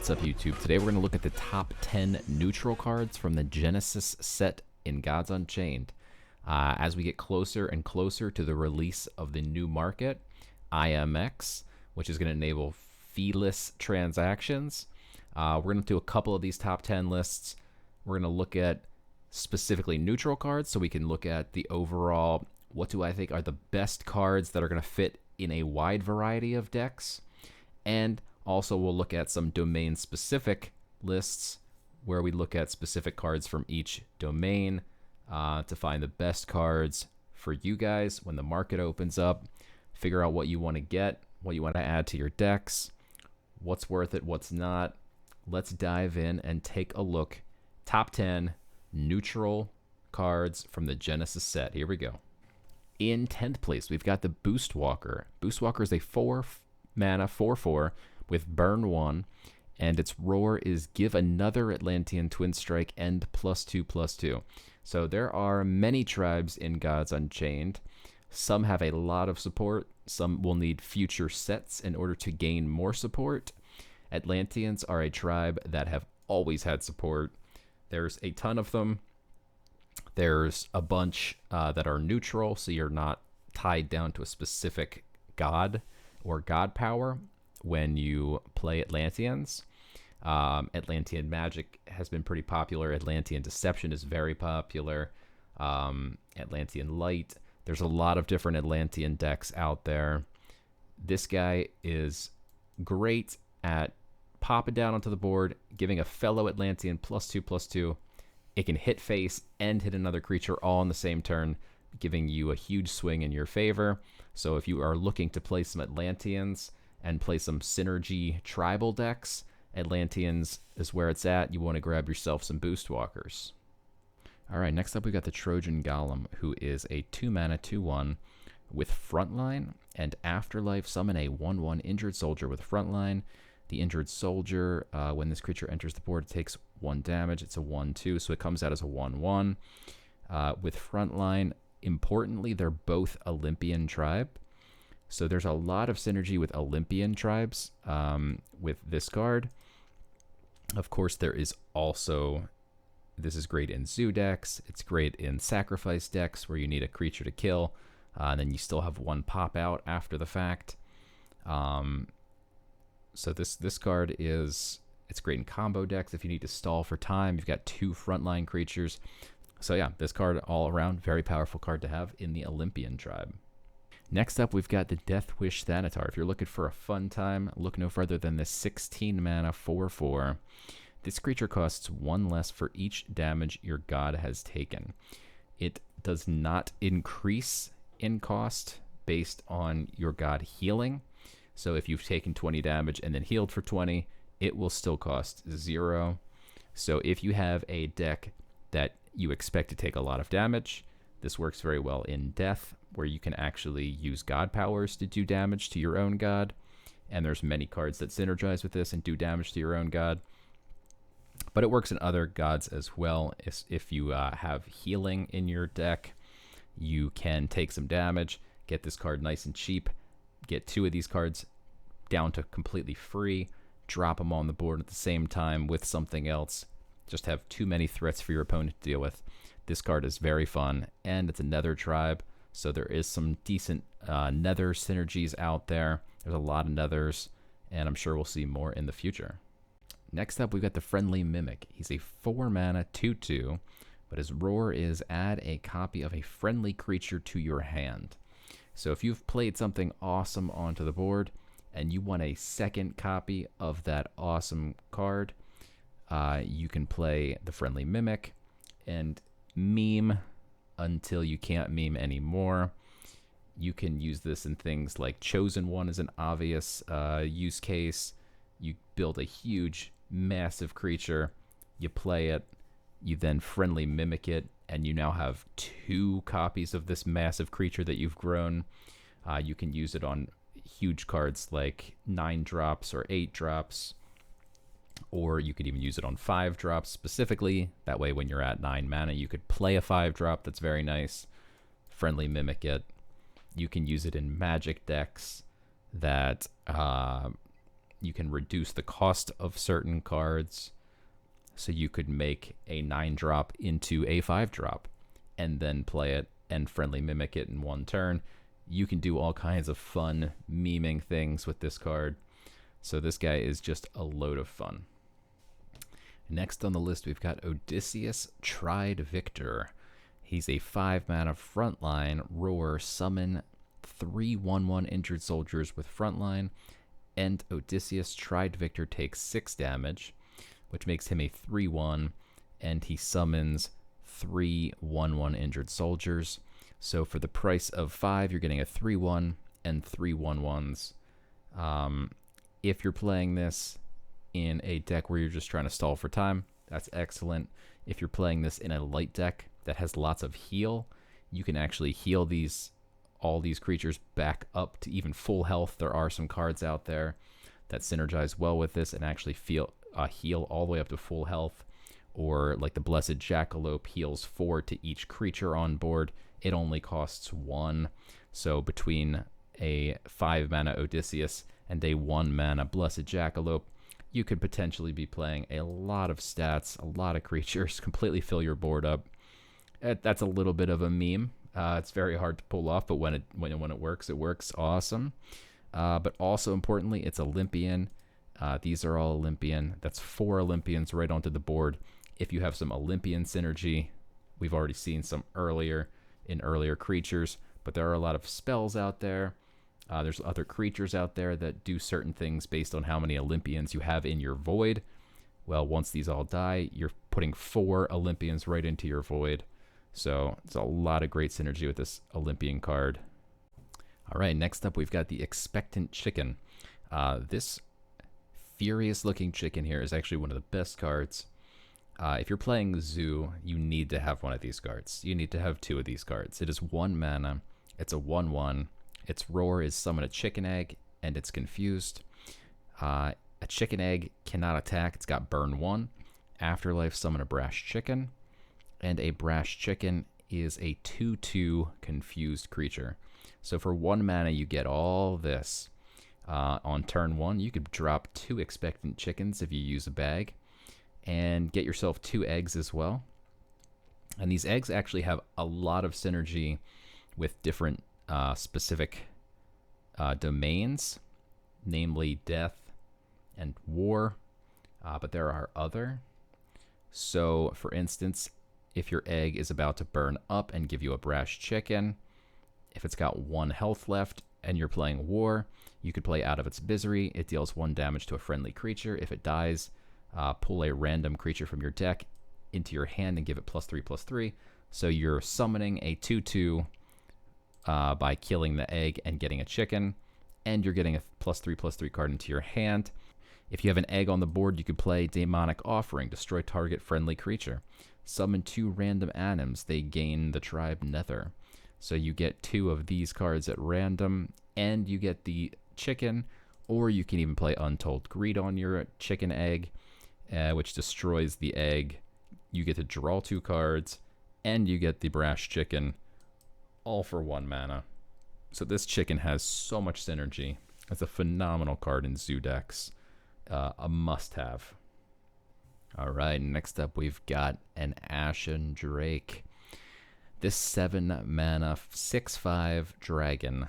What's up, YouTube? Today we're going to look at the top 10 neutral cards from the Genesis set in Gods Unchained. As we get closer and closer to the release of the new market, IMX, which is going to enable feeless transactions, we're going to do a couple of these top 10 lists. We're going to look at specifically neutral cards, so we can look at the overall, what do I think are the best cards that are going to fit in a wide variety of decks. And also, we'll look at some domain-specific lists where we look at specific cards from each domain to find the best cards for you guys when the market opens up. Figure out what you want to get, what you want to add to your decks, what's worth it, what's not. Let's dive in and take a look. Top 10 neutral cards from the Genesis set. Here we go. In 10th place, we've got the Boost Walker. Boost Walker is a 4 mana 4/4 with burn 1, and its roar is give another Atlantean twin strike and +2/+2. So there are many tribes in Gods Unchained. Some have a lot of support. Some will need future sets in order to gain more support. Atlanteans are a tribe that have always had support. There's a ton of them. There's a bunch that are neutral, so you're not tied down to a specific god or god power when you play Atlanteans. Atlantean magic has been pretty popular. Atlantean deception is very popular. Atlantean light. There's a lot of different Atlantean decks out there. This guy is great at popping down onto the board, giving a fellow Atlantean +2/+2. It can hit face and hit another creature all on the same turn, giving you a huge swing in your favor. So if you are looking to play some Atlanteans and play some synergy tribal decks, Atlanteans is where it's at. You want to grab yourself some Boost Walkers. All right, next up we got the Trojan Gollum, who is a 2 mana 2/1 with Frontline, and Afterlife. Summon a 1/1 injured soldier with Frontline. The injured soldier, when this creature enters the board, it takes 1 damage. It's a 1/2, so it comes out as a 1/1. With Frontline, importantly, they're both Olympian tribe. So there's a lot of synergy with Olympian tribes with this card. Of course, there is also, this is great in zoo decks. It's great in sacrifice decks where you need a creature to kill, and then you still have 1 pop out after the fact. So this card is, it's great in combo decks. If you need to stall for time, you've got 2 frontline creatures. So yeah, this card all around, very powerful card to have in the Olympian tribe. Next up, we've got the Death Wish Thanatar. If you're looking for a fun time, look no further than the 16 mana 4/4. This creature costs 1 less for each damage your god has taken. It does not increase in cost based on your god healing. So if you've taken 20 damage and then healed for 20, it will still cost 0. So if you have a deck that you expect to take a lot of damage, this works very well in Death, where you can actually use god powers to do damage to your own god. And there's many cards that synergize with this and do damage to your own god. But it works in other gods as well. If you have healing in your deck, you can take some damage, get this card nice and cheap, get 2 of these cards down to completely free, drop them on the board at the same time with something else. Just have too many threats for your opponent to deal with. This card is very fun, and it's a nether tribe, so there is some decent nether synergies out there. There's a lot of nethers, and I'm sure we'll see more in the future. Next up, we've got the Friendly Mimic. He's a 4 mana 2/2, but his roar is add a copy of a friendly creature to your hand. So if you've played something awesome onto the board, and you want a second copy of that awesome card, you can play the Friendly Mimic and meme until you can't meme anymore. You can use this in things like Chosen One is an obvious use case. You build a huge, massive creature, you play it, you then Friendly Mimic it, and you now have 2 copies of this massive creature that you've grown. You can use it on huge cards like 9 drops or 8 drops. Or you could even use it on 5 drops specifically. That way when you're at 9 mana, you could play a 5 drop that's very nice. Friendly Mimic it. You can use it in magic decks that You can reduce the cost of certain cards. So you could make a 9-drop into a 5-drop and then play it and friendly mimic it in one turn. You can do all kinds of fun memeing things with this card. So this guy is just a load of fun. Next on the list, we've got Odysseus Tried Victor. He's a 5-mana frontline roar summon 3 1/1 injured soldiers with frontline, and Odysseus Tried Victor takes 6 damage, which makes him a 3/1, and he summons 3 1/1 injured soldiers. So for the price of 5, you're getting a 3/1 and 3 1/1s. If you're playing this in a deck where you're just trying to stall for time, that's excellent. If you're playing this in a light deck that has lots of heal, you can actually heal all these creatures back up to even full health. There are some cards out there that synergize well with this and actually heal all the way up to full health. Or like the Blessed Jackalope heals 4 to each creature on board. It only costs 1. So between a 5-mana Odysseus and a 1-mana Blessed Jackalope, you could potentially be playing a lot of stats, a lot of creatures, completely fill your board up. That's a little bit of a meme. It's very hard to pull off, but when it works awesome. But also importantly, it's Olympian. These are all Olympian. That's 4 Olympians right onto the board. If you have some Olympian synergy, we've already seen some earlier creatures, but there are a lot of spells out there. There's other creatures out there that do certain things based on how many Olympians you have in your void. Well, once these all die, you're putting 4 Olympians right into your void. So it's a lot of great synergy with this Olympian card. All right, next up we've got the Expectant Chicken. This furious looking chicken here is actually one of the best cards. If you're playing Zoo, you need to have one of these cards. You need to have 2 of these cards. It is 1 mana. It's a 1/1. Its roar is summon a chicken egg, and it's confused. A chicken egg cannot attack. It's got burn 1. Afterlife, summon a brash chicken. And a brash chicken is a 2/2 confused creature. So for 1 mana, you get all this. On turn 1, you could drop 2 Expectant Chickens if you use a bag, and get yourself 2 eggs as well. And these eggs actually have a lot of synergy with different specific domains, namely death and war, but there are other. So for instance, if your egg is about to burn up and give you a brash chicken, if it's got 1 health left and you're playing war, you could play Out of Its Misery. It deals 1 damage to a friendly creature. If it dies, pull a random creature from your deck into your hand and give it +3/+3. So you're summoning a 2/2 by killing the egg and getting a chicken, and you're getting a +3/+3 card into your hand. If you have an egg on the board, you could play Demonic Offering, destroy target friendly creature. Summon 2 random anims, they gain the tribe Nether. So you get 2 of these cards at random, and you get the chicken, or you can even play Untold Greed on your chicken egg, which destroys the egg. You get to draw 2 cards, and you get the brash chicken, all for 1 mana. So this chicken has so much synergy. It's a phenomenal card in Zoo decks. A must-have. All right, next up we've got an Ashen Drake. This 7-mana 6/5 dragon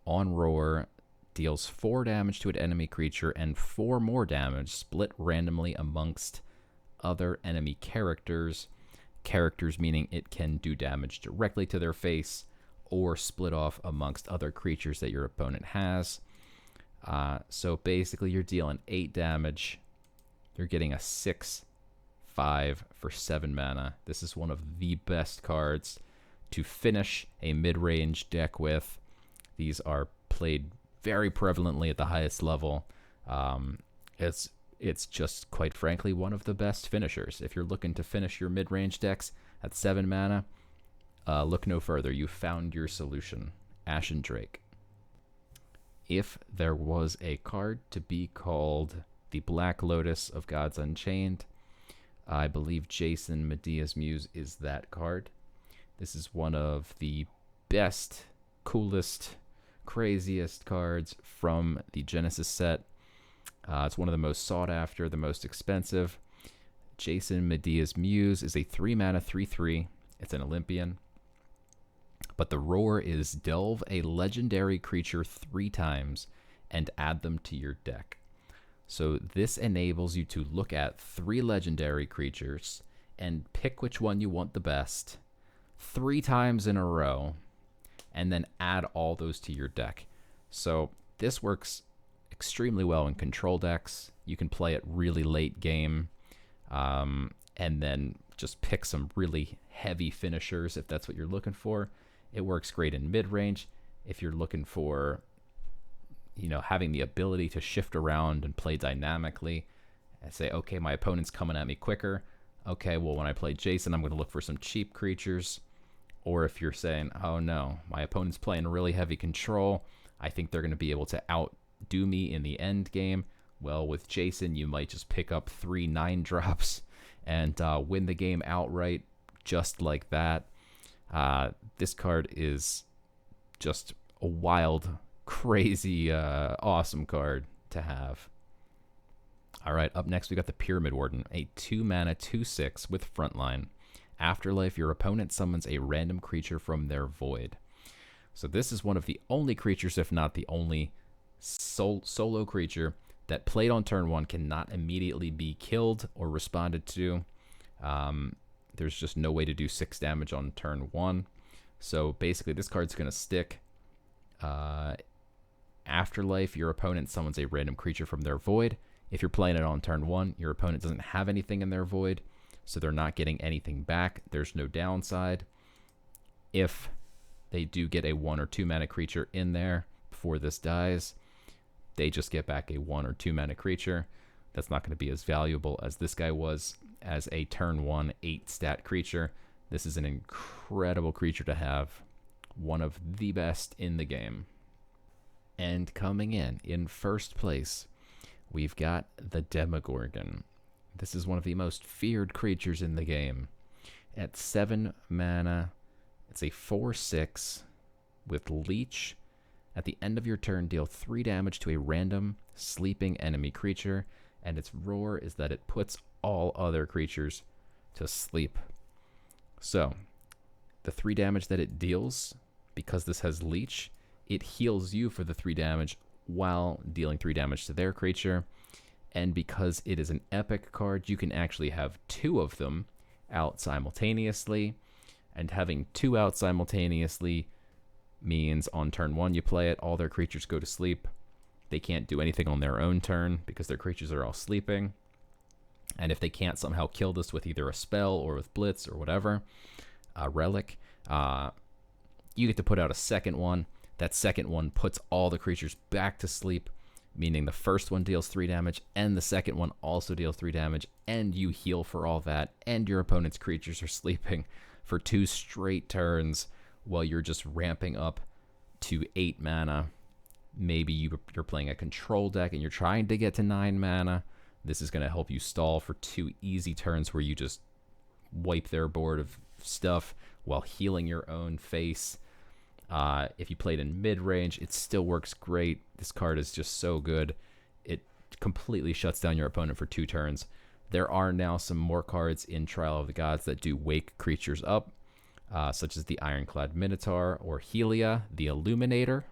on roar deals 4 damage to an enemy creature and 4 more damage split randomly amongst other enemy characters. Characters meaning it can do damage directly to their face or split off amongst other creatures that your opponent has. So basically you're dealing 8 damage. You're getting a 6/5 for 7 mana. This is one of the best cards to finish a mid-range deck with. These are played very prevalently at the highest level. It's just, quite frankly, one of the best finishers. If you're looking to finish your mid-range decks at 7 mana, look no further. You found your solution. Ashen Drake. If there was a card to be called the Black Lotus of Gods Unchained, I believe Jason Medea's Muse is that card. This is one of the best, coolest, craziest cards from the Genesis set. It's one of the most sought after, the most expensive. Jason, Medea's Muse is a 3 mana 3/3. It's an Olympian. But the roar is delve a legendary creature 3 times and add them to your deck. So this enables you to look at 3 legendary creatures and pick which one you want the best 3 times in a row, and then add all those to your deck. So this works extremely well in control decks. You can play it really late game, and then just pick some really heavy finishers if that's what you're looking for. It works great in mid-range if you're looking for, having the ability to shift around and play dynamically and say, okay, my opponent's coming at me quicker. Okay, well, when I play Jason, I'm going to look for some cheap creatures. Or if you're saying, oh no, my opponent's playing really heavy control, I think they're going to be able to outdo me in the end game. Well, with Jason, you might just pick up 3 9-drops and win the game outright just like that. This card is just a wild, crazy, awesome card to have. All right, up next we got the Pyramid Warden, a 2 mana 2/6 with Frontline. Afterlife, your opponent summons a random creature from their void. So this is one of the only creatures, if not the only solo creature that played on turn 1 cannot immediately be killed or responded to. There's just no way to do 6 damage on turn 1. So basically this card's going to stick. Afterlife, your opponent summons a random creature from their void. If you're playing it on turn 1, your opponent doesn't have anything in their void, so they're not getting anything back. There's no downside. If they do get a 1 or 2 mana creature in there before this dies, they just get back a 1 or 2 mana creature. That's not going to be as valuable as this guy was as a turn 1 8 stat creature. This is an incredible creature to have. One of the best in the game. And coming in first place, we've got the Demogorgon. This is one of the most feared creatures in the game. At 7 mana, it's a 4/6 with Leech. At the end of your turn, deal 3 damage to a random sleeping enemy creature, and its roar is that it puts all other creatures to sleep. So, the 3 damage that it deals, because this has Leech, it heals you for the 3 damage while dealing 3 damage to their creature. And because it is an epic card, you can actually have 2 of them out simultaneously. And having 2 out simultaneously means on turn 1 you play it, all their creatures go to sleep. They can't do anything on their own turn because their creatures are all sleeping. And if they can't somehow kill this with either a spell or with Blitz or whatever, a relic, you get to put out a second one. That second one puts all the creatures back to sleep, meaning the first one deals 3 damage, and the second one also deals 3 damage, and you heal for all that, and your opponent's creatures are sleeping for 2 straight turns while you're just ramping up to 8 mana. Maybe you're playing a control deck and you're trying to get to 9 mana. This is going to help you stall for 2 easy turns where you just wipe their board of stuff while healing your own face. If you played in mid-range, it still works great. This card is just so good. It completely shuts down your opponent for 2 turns. There are now some more cards in Trial of the Gods that do wake creatures up, such as the Ironclad Minotaur or Helia, the Illuminator.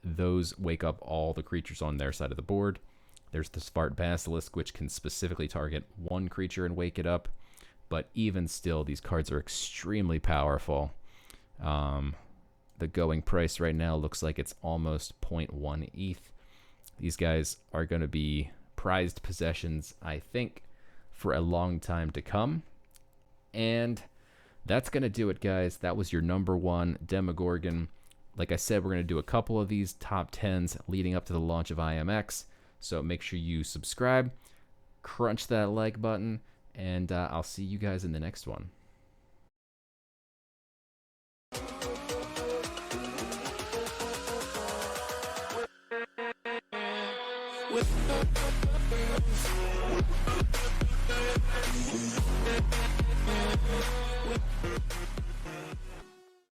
Those wake up all the creatures on their side of the board. There's the Spart Basilisk, which can specifically target 1 creature and wake it up. But even still, these cards are extremely powerful. The going price right now looks like it's almost 0.1 ETH. These guys are going to be prized possessions, I think, for a long time to come. And that's going to do it, guys. That was your number 1 Demogorgon. Like I said, we're going to do a couple of these top 10s leading up to the launch of IMX. So make sure you subscribe, crunch that like button, and I'll see you guys in the next one. With